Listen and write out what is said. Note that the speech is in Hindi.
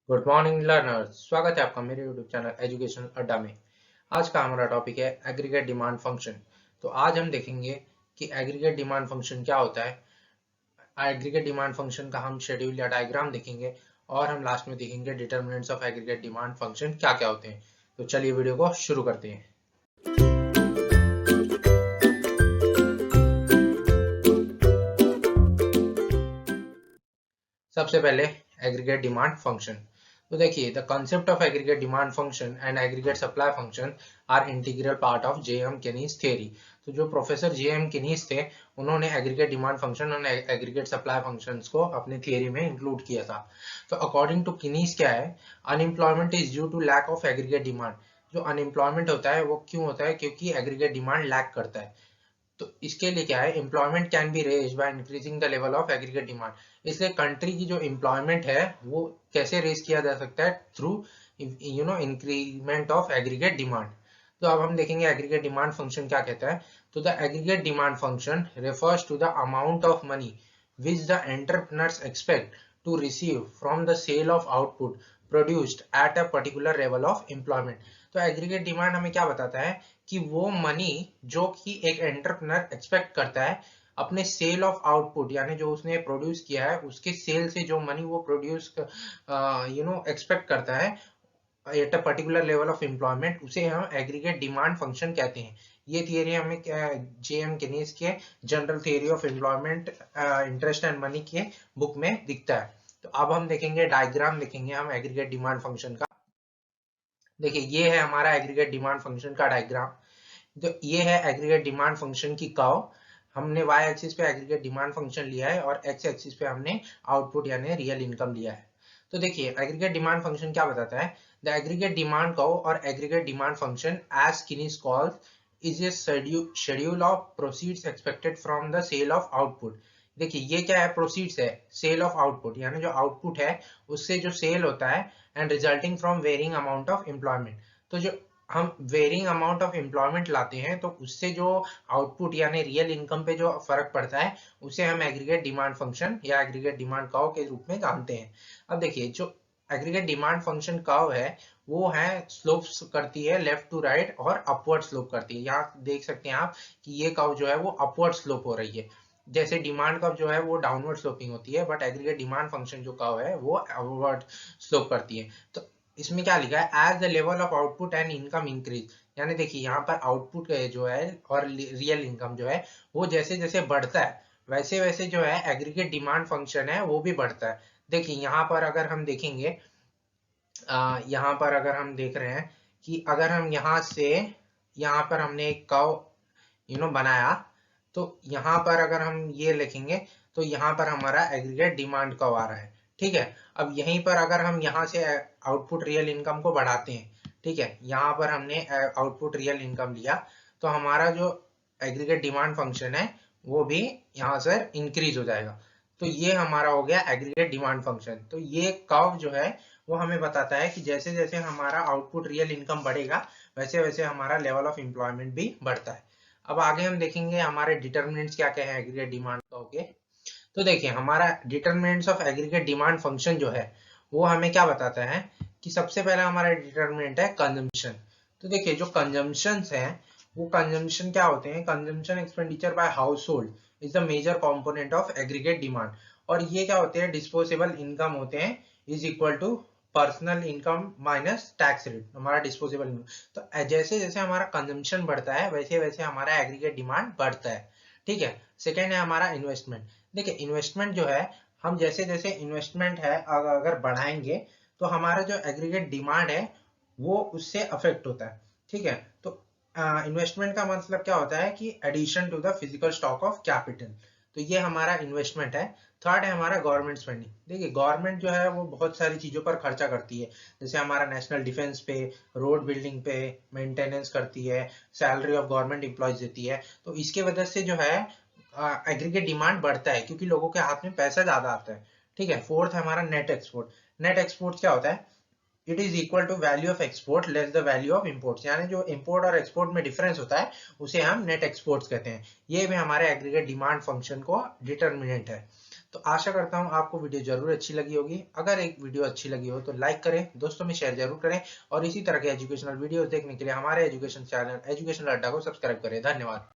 गुड मॉर्निंग लर्नर्स, स्वागत है आपका मेरे यूट्यूब चैनल एजुकेशन अड्डा में। आज का हमारा टॉपिक है एग्रीगेट डिमांड फंक्शन। तो आज हम देखेंगे कि एग्रीगेट डिमांड फंक्शन क्या होता है। एग्रीगेट डिमांड फंक्शन का हम शेड्यूल या डायग्राम देखेंगे और हम लास्ट में देखेंगे determinants of aggregate demand function क्या क्या होते हैं। तो चलिए वीडियो को शुरू करते हैं। सबसे पहले एग्रीगेट डिमांड फंक्शन। तो देखिए, the concept of aggregate demand function and aggregate supply function are integral part of JM Keynes theory. तो जो प्रोफेसर जेएम केनीस थे, उन्होंने एग्रीगेट डिमांड फंक्शन और एग्रीगेट सप्लाई फंक्शंस को अपने थियरी में इंक्लूड किया था। तो अकॉर्डिंग टू केनीस क्या है, unemployment is due to lack of aggregate demand. जो अनएम्प्लॉयमेंट होता है वो क्यों होता है? क्योंकि एग्रीगेट डिमांड लैक करता है। तो इसके लिए क्या है, employment can be raise by increasing the level of aggregate demand. इसलिए कंट्री की जो एम्प्लॉयमेंट है वो कैसे रेज किया जा सकता है? Through increment of aggregate demand. तो अब हम देखेंगे एग्रीगेट डिमांड फंक्शन क्या कहता है। तो the aggregate demand function refers to the amount of money which the entrepreneurs expect to receive from the sale of output produced at a particular level of employment. तो एग्रीगेट डिमांड हमें क्या बताता है कि वो मनी जो कि एक एंटरप्रेन्योर एक्सपेक्ट करता है अपने सेल ऑफ आउटपुट, यानी जो उसने प्रोड्यूस किया है उसके सेल से जो मनी वो प्रोड्यूस एक्सपेक्ट करता है eight a particular level of employment, उसे हम एग्रीगेट डिमांड फंक्शन कहते हैं। ये थियरी हमें जेएम केनीस के general theory of employment interest and money के बुक में दिखता है। तो अब हम देखेंगे डायग्राम, देखेंगे हम एग्रीगेट डिमांड फंक्शन का। देखिए, ये है हमारा एग्रीगेट डिमांड फंक्शन का डायग्राम। तो ये है एग्रीगेट डिमांड फंक्शन की कर्व। हमने y एक्सिस पे एग्रीगेट डिमांड फंक्शन लिया है और x एक्सिस पे हमने आउटपुट यानी रियल इनकम लिया है। तो देखिए, एग्रीगेट डिमांड फंक्शन क्या बताता है। द एग्रीगेट डिमांड कर्व और aggregate demand function as Keynes calls is a schedule of proceeds expected from the sale of output. देखिए, ये क्या है? प्रोसीड्स है सेल ऑफ आउटपुट, यानी जो आउटपुट है उससे जो सेल होता है and resulting from varying amount of employment. तो जो हम वेरिंग अमाउंट ऑफ एम्प्लॉयमेंट लाते हैं तो उससे जो आउटपुट यानी रियल इनकम पे जो फर्क पड़ता है उसे हम एग्रीगेट डिमांड फंक्शन या एग्रीगेट डिमांड कर्व के रूप में जानते हैं। अब देखिए, जो एग्रीगेट डिमांड फंक्शन कर्व है वो है स्लोप्स करती है लेफ्ट टू राइट और अपवर्ड स्लोप करती है। यहाँ देख सकते हैं आप कि ये कर्व जो है वो अपवर्ड स्लोप हो रही है, जैसे डिमांड कर्व जो है वो डाउनवर्ड स्लोपिंग होती है, बट एग्रीगेट डिमांड फंक्शन जो कर्व है वो अपवर्ड स्लोप करती है। तो इसमें क्या लिखा है, as the level of output and income increase. यानी देखिए, यहाँ पर आउटपुट जो है और रियल इनकम जो है वो जैसे जैसे बढ़ता है वैसे वैसे जो है एग्रीगेट डिमांड फंक्शन है वो भी बढ़ता है। देखिए, यहाँ पर अगर हम देखेंगे, यहाँ पर अगर हम देख रहे हैं कि अगर हम यहाँ से यहाँ पर हमने एक कर्व बनाया, तो यहाँ पर अगर हम ये लिखेंगे तो यहाँ पर हमारा एग्रीगेट डिमांड कर्व आ रहा है। ठीक है, अब यहीं पर अगर हम यहाँ से आउटपुट रियल इनकम को बढ़ाते हैं, ठीक है, यहाँ पर हमने आउटपुट रियल इनकम लिया, तो हमारा जो एग्रीगेट डिमांड फंक्शन है वो भी यहाँ से इंक्रीज हो जाएगा। तो ये हमारा हो गया एग्रीगेट डिमांड फंक्शन। तो ये कर्व जो है वो हमें बताता है कि जैसे जैसे हमारा आउटपुट रियल इनकम बढ़ेगा वैसे वैसे हमारा लेवल ऑफ एम्प्लॉयमेंट भी बढ़ता है। अब आगे हम देखेंगे हमारे डिटर्मिनेंट्स क्या क्या है एग्रीगेट डिमांड का। ओके, तो देखिए, हमारा determinants of aggregate demand function जो है वो हमें क्या बताता है कि सबसे पहला हमारा डिटर्मिनेंट है कंजम्पशन। तो देखिए, जो कंजम्पशंस हैं वो कंजम्पशन क्या होते हैं, consumption expenditure by household is the major component of aggregate demand. और ये क्या होते हैं, डिस्पोजेबल इनकम होते हैं, is equal to personal income minus tax rate, हमारा डिस्पोजेबल इनकम। तो जैसे जैसे हमारा कंजम्पशन बढ़ता है वैसे वैसे हमारा एग्रीगेट डिमांड बढ़ता है। ठीक है, सेकेंड है हमारा इन्वेस्टमेंट। देखिए, इन्वेस्टमेंट जो है, हम जैसे जैसे इन्वेस्टमेंट है अगर बढ़ाएंगे तो हमारा जो एग्रीगेट डिमांड है वो उससे अफेक्ट होता है। ठीक है, तो इन्वेस्टमेंट का मतलब क्या होता है कि addition to the physical stock of capital. तो ये हमारा इन्वेस्टमेंट है। थर्ड है हमारा गवर्नमेंट स्पेंडिंग। देखिए, गवर्नमेंट जो है वो बहुत सारी चीजों पर खर्चा करती है, जैसे हमारा नेशनल डिफेंस पे, रोड बिल्डिंग पे, मेंटेनेंस करती है, सैलरी ऑफ गवर्नमेंट एम्प्लॉयज देती है। तो इसके वजह से जो है एग्रीगेट डिमांड बढ़ता है क्योंकि लोगों के हाथ में पैसा ज्यादा आता है। ठीक है, फोर्थ है हमारा नेट एक्सपोर्ट। नेट एक्सपोर्ट क्या होता है, it is equal to value of export less the value of import, यानी जो इम्पोर्ट और एक्सपोर्ट में डिफरेंस होता है उसे हम नेट एक्सपोर्ट्स कहते हैं। ये भी हमारे एग्रीगेट डिमांड फंक्शन को डिटर्मिनेंट है। तो तो आशा करता हूँ आपको वीडियो जरूर अच्छी लगी होगी। अगर एक वीडियो अच्छी लगी हो तो लाइक करें, दोस्तों में शेयर जरूर करें और इसी तरह के एजुकेशनल वीडियोस देखने के लिए हमारे एजुकेशन चैनल एजुकेशनल अड्डा को सब्सक्राइब करें। धन्यवाद।